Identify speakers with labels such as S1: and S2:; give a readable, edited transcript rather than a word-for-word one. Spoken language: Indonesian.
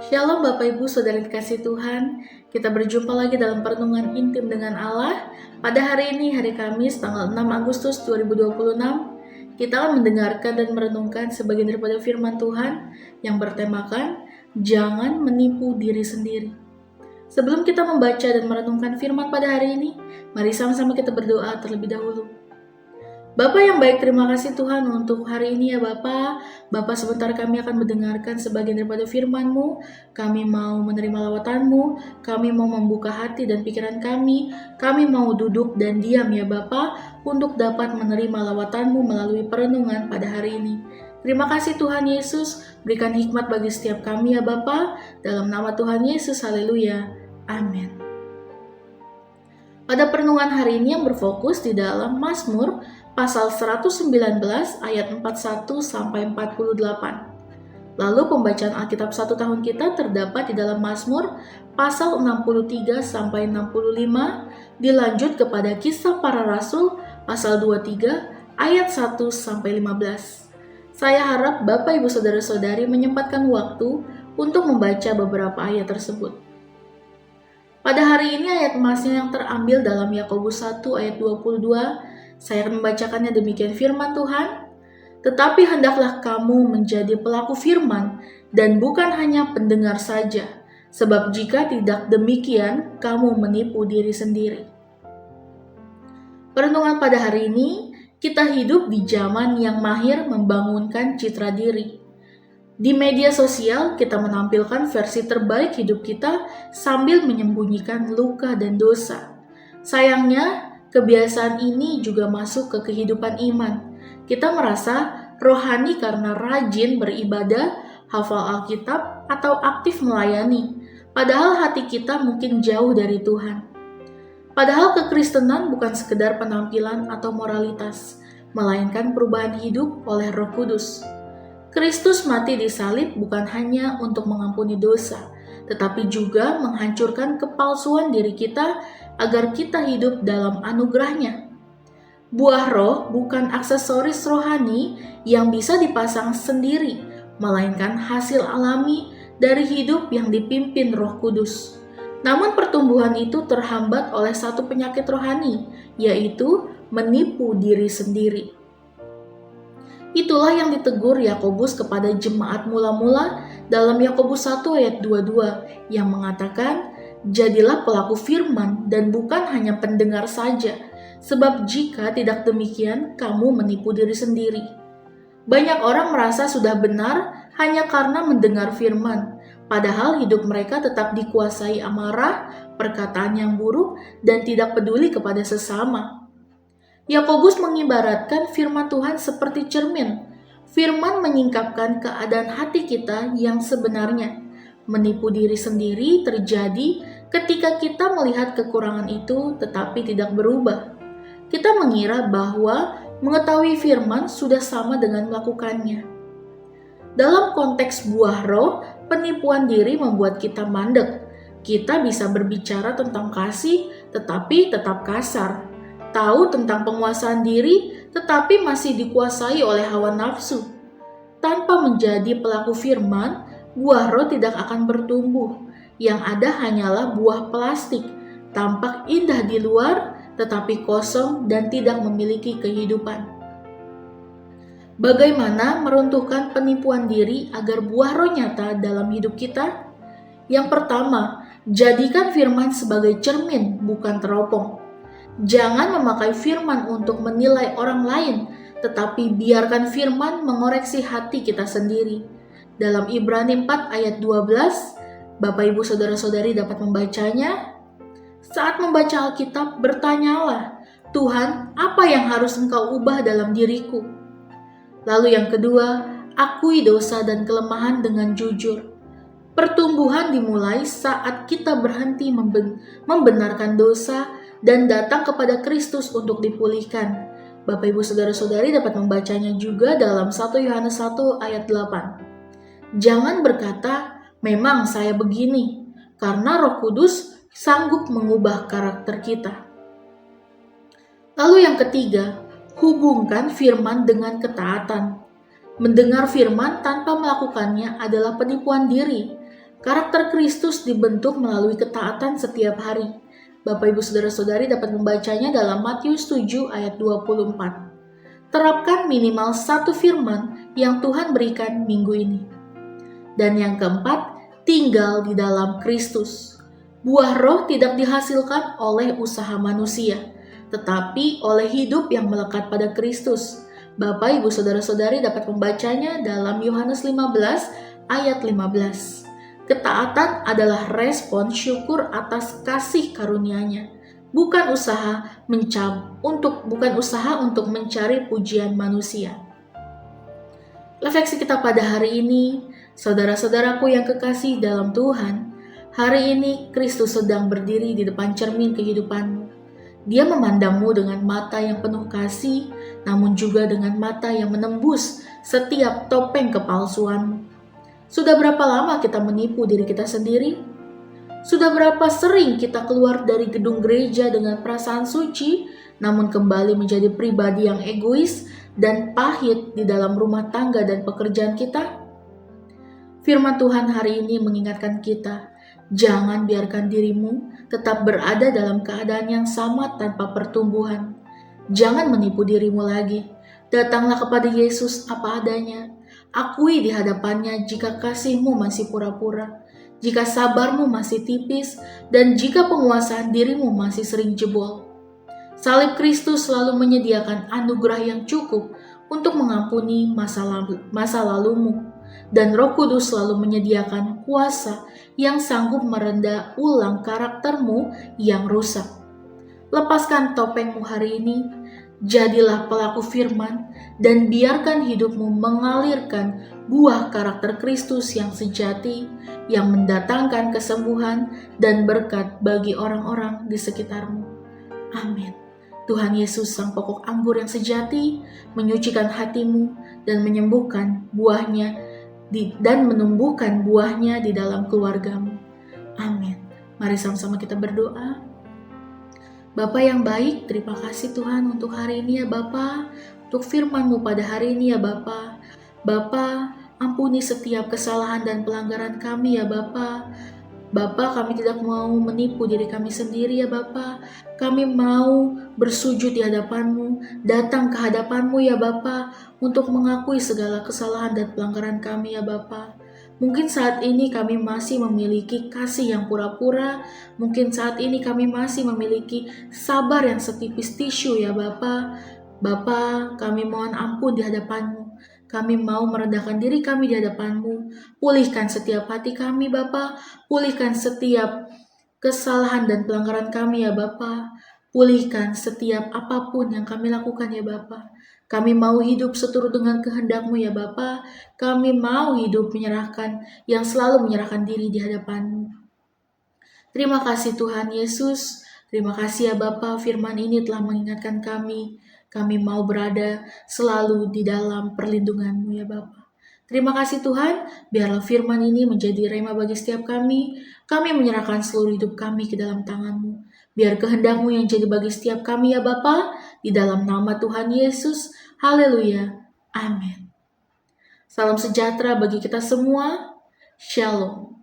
S1: Shalom Bapak Ibu Saudara dikasih Tuhan. Kita berjumpa lagi dalam perenungan intim dengan Allah. Pada hari ini, hari Kamis tanggal 6 Agustus 2026, kita akan mendengarkan dan merenungkan sebagian daripada firman Tuhan yang bertemakan jangan menipu diri sendiri. Sebelum kita membaca dan merenungkan firman pada hari ini, mari sama-sama kita berdoa terlebih dahulu. Bapak yang baik, terima kasih Tuhan untuk hari ini ya Bapak. Bapak, sebentar kami akan mendengarkan sebagian daripada firman-Mu. Kami mau menerima lawatan-Mu, kami mau membuka hati dan pikiran kami mau duduk dan diam ya Bapak, untuk dapat menerima lawatan-Mu melalui perenungan pada hari ini. Terima kasih Tuhan Yesus, berikan hikmat bagi setiap kami ya Bapak. Dalam nama Tuhan Yesus, haleluya, amin. Pada perenungan hari ini yang berfokus di dalam Mazmur pasal 119 ayat 41 sampai 48. Lalu pembacaan Alkitab 1 tahun kita terdapat di dalam Mazmur pasal 63 sampai 65, dilanjut kepada Kisah Para Rasul pasal 23 ayat 1 sampai 15. Saya harap Bapak Ibu Saudara-saudari menyempatkan waktu untuk membaca beberapa ayat tersebut. Pada hari ini ayat emasnya yang terambil dalam Yakobus 1 ayat 22, saya akan membacakannya demikian firman Tuhan. Tetapi hendaklah kamu menjadi pelaku firman dan bukan hanya pendengar saja, sebab jika tidak demikian, kamu menipu diri sendiri. Perenungan pada hari ini, kita hidup di zaman yang mahir membangunkan citra diri. Di media sosial, kita menampilkan versi terbaik hidup kita sambil menyembunyikan luka dan dosa. Sayangnya, kebiasaan ini juga masuk ke kehidupan iman. Kita merasa rohani karena rajin beribadah, hafal Alkitab, atau aktif melayani. Padahal hati kita mungkin jauh dari Tuhan. Padahal kekristenan bukan sekedar penampilan atau moralitas, melainkan perubahan hidup oleh Roh Kudus. Kristus mati di salib bukan hanya untuk mengampuni dosa, tetapi juga menghancurkan kepalsuan diri kita agar kita hidup dalam anugerah-Nya. Buah roh bukan aksesoris rohani yang bisa dipasang sendiri, melainkan hasil alami dari hidup yang dipimpin Roh Kudus. Namun pertumbuhan itu terhambat oleh satu penyakit rohani, yaitu menipu diri sendiri. Itulah yang ditegur Yakobus kepada jemaat mula-mula dalam Yakobus 1 ayat 22 yang mengatakan, jadilah pelaku firman dan bukan hanya pendengar saja, sebab jika tidak demikian kamu menipu diri sendiri. Banyak orang merasa sudah benar hanya karena mendengar firman, padahal hidup mereka tetap dikuasai amarah, perkataan yang buruk, dan tidak peduli kepada sesama. Yakobus mengibaratkan firman Tuhan seperti cermin. Firman menyingkapkan keadaan hati kita yang sebenarnya. Menipu diri sendiri terjadi ketika kita melihat kekurangan itu tetapi tidak berubah. Kita mengira bahwa mengetahui firman sudah sama dengan melakukannya. Dalam konteks buah roh, penipuan diri membuat kita mandek. Kita bisa berbicara tentang kasih tetapi tetap kasar. Tahu tentang penguasaan diri, tetapi masih dikuasai oleh hawa nafsu. Tanpa menjadi pelaku firman, buah roh tidak akan bertumbuh. Yang ada hanyalah buah plastik, tampak indah di luar, tetapi kosong dan tidak memiliki kehidupan. Bagaimana meruntuhkan penipuan diri agar buah roh nyata dalam hidup kita? Yang pertama, jadikan firman sebagai cermin, bukan teropong. Jangan memakai firman untuk menilai orang lain, tetapi biarkan firman mengoreksi hati kita sendiri. Dalam Ibrani 4 ayat 12, Bapak Ibu Saudara-saudari dapat membacanya. Saat membaca Alkitab, bertanyalah, Tuhan, apa yang harus Engkau ubah dalam diriku? Lalu yang kedua, akui dosa dan kelemahan dengan jujur. Pertumbuhan dimulai saat kita berhenti membenarkan dosa dan datang kepada Kristus untuk dipulihkan. Bapak Ibu Saudara-saudari dapat membacanya juga dalam 1 Yohanes 1 ayat 8. Jangan berkata, memang saya begini, karena Roh Kudus sanggup mengubah karakter kita. Lalu yang ketiga, hubungkan firman dengan ketaatan. Mendengar firman tanpa melakukannya adalah penipuan diri. Karakter Kristus dibentuk melalui ketaatan setiap hari. Bapak Ibu Saudara-saudari dapat membacanya dalam Matius 7 ayat 24. Terapkan minimal satu firman yang Tuhan berikan minggu ini. Dan yang keempat, tinggal di dalam Kristus. Buah roh tidak dihasilkan oleh usaha manusia, tetapi oleh hidup yang melekat pada Kristus. Bapak, Ibu, Saudara-saudari dapat membacanya dalam Yohanes 15 ayat 15. Ketaatan adalah respon syukur atas kasih karunia-Nya, bukan usaha untuk mencari pujian manusia. Refleksi kita pada hari ini, saudara-saudaraku yang kekasih dalam Tuhan, hari ini Kristus sedang berdiri di depan cermin kehidupanmu. Dia memandangmu dengan mata yang penuh kasih, namun juga dengan mata yang menembus setiap topeng kepalsuanmu. Sudah berapa lama kita menipu diri kita sendiri? Sudah berapa sering kita keluar dari gedung gereja dengan perasaan suci, namun kembali menjadi pribadi yang egois dan pahit di dalam rumah tangga dan pekerjaan kita? Firman Tuhan hari ini mengingatkan kita, jangan biarkan dirimu tetap berada dalam keadaan yang sama tanpa pertumbuhan. Jangan menipu dirimu lagi. Datanglah kepada Yesus apa adanya. Akui di hadapannya jika kasihmu masih pura-pura, jika sabarmu masih tipis, dan jika penguasaan dirimu masih sering jebol. Salib Kristus selalu menyediakan anugerah yang cukup untuk mengampuni masa lalumu, dan Roh Kudus selalu menyediakan kuasa yang sanggup merendah ulang karaktermu yang rusak. Lepaskan topengmu hari ini, jadilah pelaku firman, dan biarkan hidupmu mengalirkan buah karakter Kristus yang sejati, yang mendatangkan kesembuhan dan berkat bagi orang-orang di sekitarmu. Amin. Tuhan Yesus, Sang Pokok Anggur yang sejati, menyucikan hatimu dan menyembuhkan buahnya dan menumbuhkan buahnya di dalam keluargamu. Amin. Mari sama-sama kita berdoa. Bapa yang baik, terima kasih Tuhan untuk hari ini ya Bapa, untuk firman-Mu pada hari ini ya Bapa. Bapa, ampuni setiap kesalahan dan pelanggaran kami ya Bapa. Bapa, kami tidak mau menipu diri kami sendiri ya Bapa. Kami mau bersujud di hadapan-Mu, datang ke hadapan-Mu ya Bapa, untuk mengakui segala kesalahan dan pelanggaran kami ya Bapa. Mungkin saat ini kami masih memiliki kasih yang pura-pura, mungkin saat ini kami masih memiliki sabar yang setipis tisu ya Bapa. Bapa, kami mohon ampun di hadapan-Mu. Kami mau merendahkan diri kami di hadapan-Mu. Pulihkan setiap hati kami Bapa, pulihkan setiap kesalahan dan pelanggaran kami ya Bapa. Pulihkan setiap apapun yang kami lakukan ya Bapa. Kami mau hidup seturut dengan kehendak-Mu ya Bapa. Kami mau hidup yang selalu menyerahkan diri di hadapan-Mu. Terima kasih Tuhan Yesus. Terima kasih ya Bapa, firman ini telah mengingatkan kami. Kami mau berada selalu di dalam perlindungan-Mu ya Bapa. Terima kasih Tuhan, biarlah firman ini menjadi rema bagi setiap kami. Kami menyerahkan seluruh hidup kami ke dalam tangan-Mu. Biar kehendak-Mu yang jadi bagi setiap kami ya Bapa, di dalam nama Tuhan Yesus. Haleluya. Amin. Salam sejahtera bagi kita semua. Shalom.